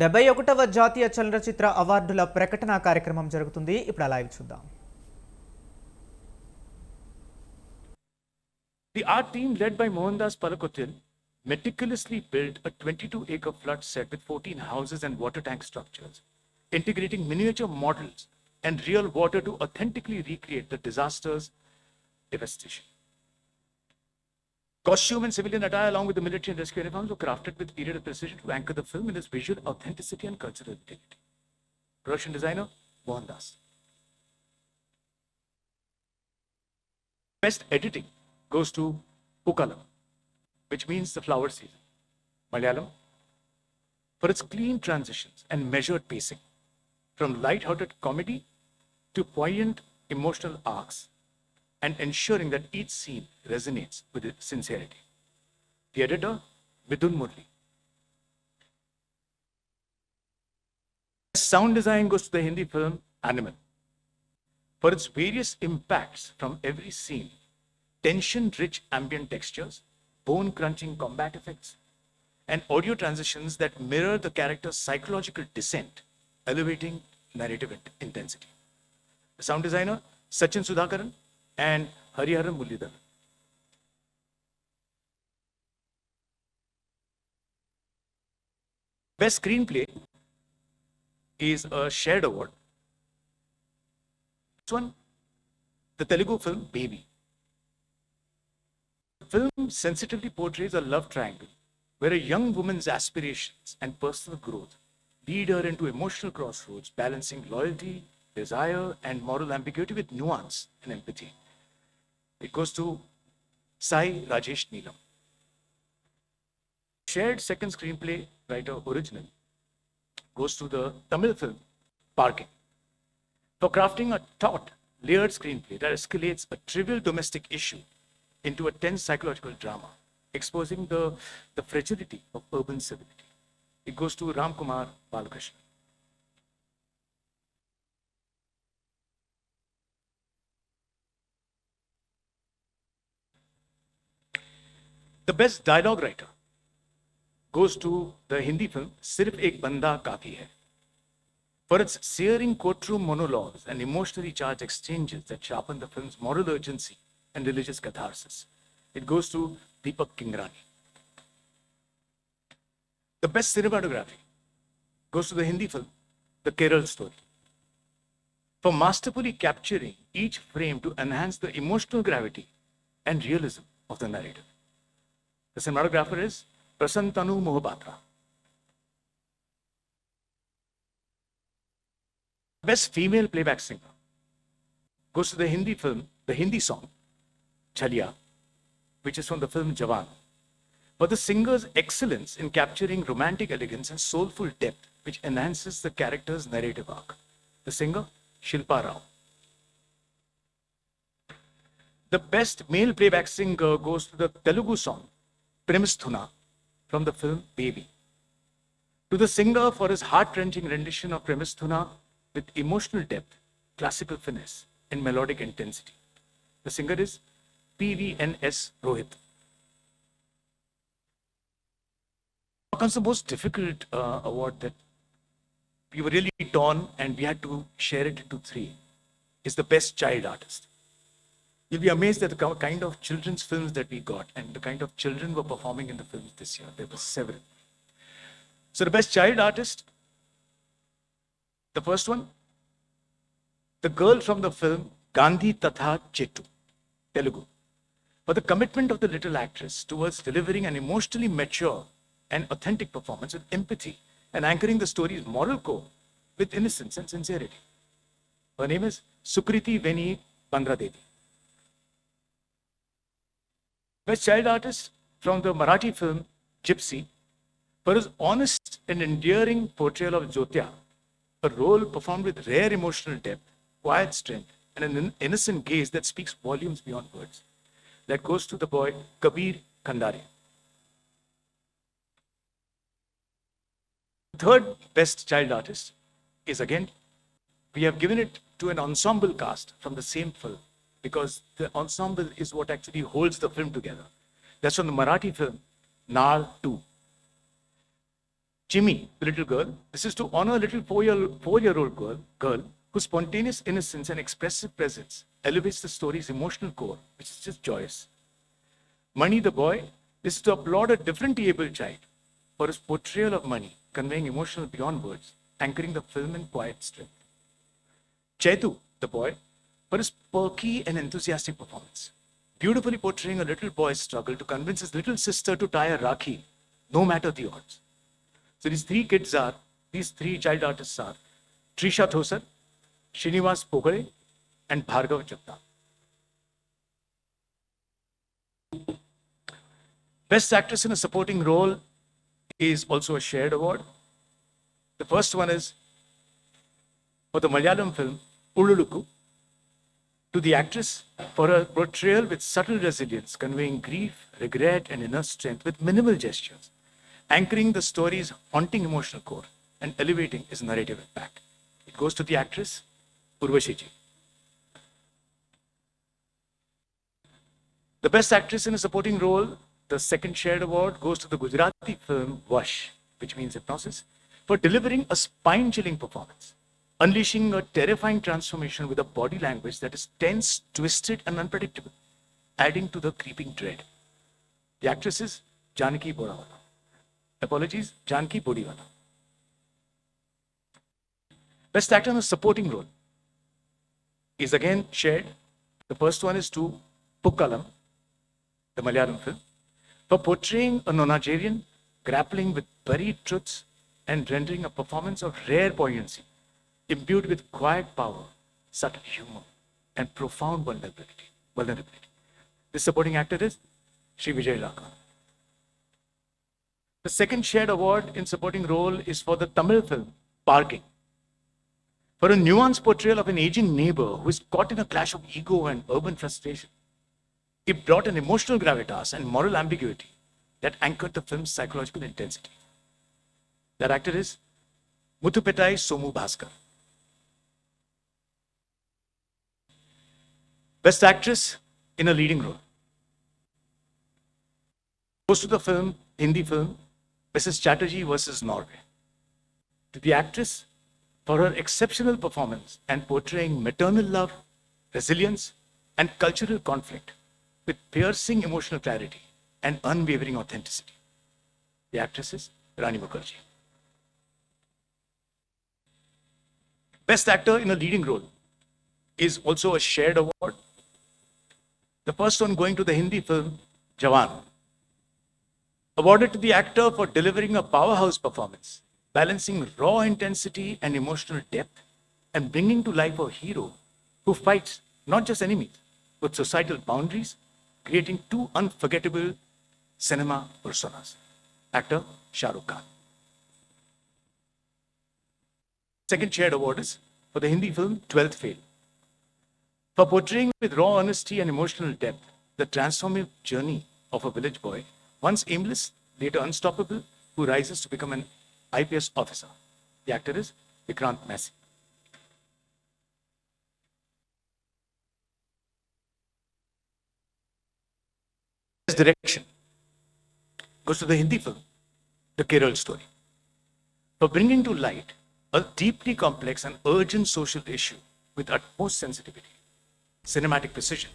71వ జాతీయ చలనచిత్ర అవార్డుల ప్రకటన కార్యక్రమం జరుగుతుంది. ఇప్పుడు లైవ్ చూద్దాం. The art team led by Mohandas Palakottil meticulously built a 22-acre flood set with 14 houses and water tank structures, integrating miniature models and real water to authentically recreate the disaster's devastation. Costume and civilian attire, along with the military and rescue uniforms, were crafted with period of precision to anchor the film in its visual authenticity and cultural integrity. Production designer, Mohandas. Best editing goes to Pukalam, which means the flower season. Malayalam, for its clean transitions and measured pacing, from light-hearted comedy to poignant emotional arcs, and ensuring that each scene resonates with its sincerity. The editor, Midun Murli. Sound design goes to the Hindi film Animal. For its various impacts from every scene, tension-rich ambient textures, bone-crunching combat effects, and audio transitions that mirror the character's psychological descent, elevating narrative intensity. The sound designer, Sachin Sudhakaran and Hariharan Mullidhar. Best screenplay is a shared award. This one, the Telugu film Baby. The film sensitively portrays a love triangle where a young woman's aspirations and personal growth lead her into emotional crossroads, balancing loyalty, desire, and moral ambiguity with nuance and empathy. It goes to Sai Rajesh Neelam. Shared second screenplay writer original goes to the Tamil film Parking. For crafting a taut, layered screenplay that escalates a trivial domestic issue into a tense psychological drama, exposing the fragility of urban civility. It goes to Ramkumar Balakrishnan. The best dialogue writer goes to the Hindi film Sirf Ek Banda Kafi Hai. For its searing courtroom monologues and emotionally charged exchanges that sharpen the film's moral urgency and religious catharsis, it goes to Deepak Kingrani. The best cinematography goes to the Hindi film The Keral Story. For masterfully capturing each frame to enhance the emotional gravity and realism of the narrative. The cinematographer is Prasantanu Mohapatra. Best female playback singer goes to the Hindi film, the Hindi song Chaliya, which is from the film Jawan. For the singer's excellence in capturing romantic elegance and soulful depth, which enhances the character's narrative arc. The singer, Shilpa Rao. The best male playback singer goes to the Telugu song Premisthuna from the film Baby. To the singer for his heart-wrenching rendition of Premisthuna with emotional depth, classical finesse, and melodic intensity. The singer is PVNS Rohit. Comes the most difficult award that we were really torn and we had to share it into three, is the best child artist. You'll be amazed at the kind of children's films that we got and the kind of children were performing in the films this year. There were several. So the best child artist, the first one, the girl from the film Gandhi Tatha Chetu, Telugu. For the commitment of the little actress towards delivering an emotionally mature and authentic performance with empathy and anchoring the story's moral core with innocence and sincerity. Her name is Sukriti Veni Bandradevi. Best child artist from the Marathi film Gypsy for his honest and endearing portrayal of Jyotya, a role performed with rare emotional depth, quiet strength, and an innocent gaze that speaks volumes beyond words. That goes to the boy Kabir Khandari. Third best child artist is again, we have given it to an ensemble cast from the same film because the ensemble is what actually holds the film together. That's from the Marathi film Naal 2. Chimmy, the little girl. This is to honor a little four-year-old girl whose spontaneous innocence and expressive presence elevates the story's emotional core, which is just joyous. Money, the boy. This is to applaud a differently able child for his portrayal of money, conveying emotional beyond words, anchoring the film in quiet strength. Chetu, the boy, for his perky and enthusiastic performance, beautifully portraying a little boy's struggle to convince his little sister to tie a rakhi, no matter the odds. So these three child artists are Trisha Thosar, Srinivas Pogare, and Bhargav Jagtap. Best Actress in a Supporting Role is also a shared award. The first one is for the Malayalam film Ululukku, to the actress for her portrayal with subtle resilience, conveying grief, regret, and inner strength with minimal gestures, anchoring the story's haunting emotional core and elevating its narrative impact. It goes to the actress Urvashi ji. The Best Actress in a Supporting Role, the second shared award, goes to the Gujarati film Vash, which means hypnosis, for delivering a spine-chilling performance, unleashing a terrifying transformation with a body language that is tense, twisted, and unpredictable, adding to the creeping dread. The actress is Janaki Bodawala. Apologies, Janaki Bodiwala. Best Actor in a Supporting Role is again shared. The first one is to Pukkalam, the Malayalam film, for portraying a nonagerian grappling with buried truths and rendering a performance of rare poignancy, imbued with quiet power, subtle humor, and profound vulnerability. This supporting actor is Sri Vijay Laka. The second shared award in supporting role is for the Tamil film Parking, for a nuanced portrayal of an aging neighbor who is caught in a clash of ego and urban frustration. It brought an emotional gravitas and moral ambiguity that anchored the film's psychological intensity. That actor is Muthupettai Somu Bhaskar. Best Actress in a Leading Role goes to the Hindi film Mrs. Chatterjee versus Norway. To the actress for her exceptional performance and portraying maternal love, resilience, and cultural conflict with piercing emotional clarity and unwavering authenticity. The actress is Rani Mukherjee. Best Actor in a Leading Role is also a shared award. The first one going to the Hindi film Jawan, awarded to the actor for delivering a powerhouse performance, balancing raw intensity and emotional depth, and bringing to life a hero who fights not just enemies, but societal boundaries, creating two unforgettable cinema personas. Actor Shah Rukh Khan. Second shared award is for the Hindi film 12th Fail, for portraying with raw honesty and emotional depth the transformative journey of a village boy, once aimless, later unstoppable, who rises to become an IPS officer. The actor is Vikrant Massey. Best Direction goes to the Hindi film The Kerala Story, for bringing to light a deeply complex and urgent social issue with utmost sensitivity, cinematic precision,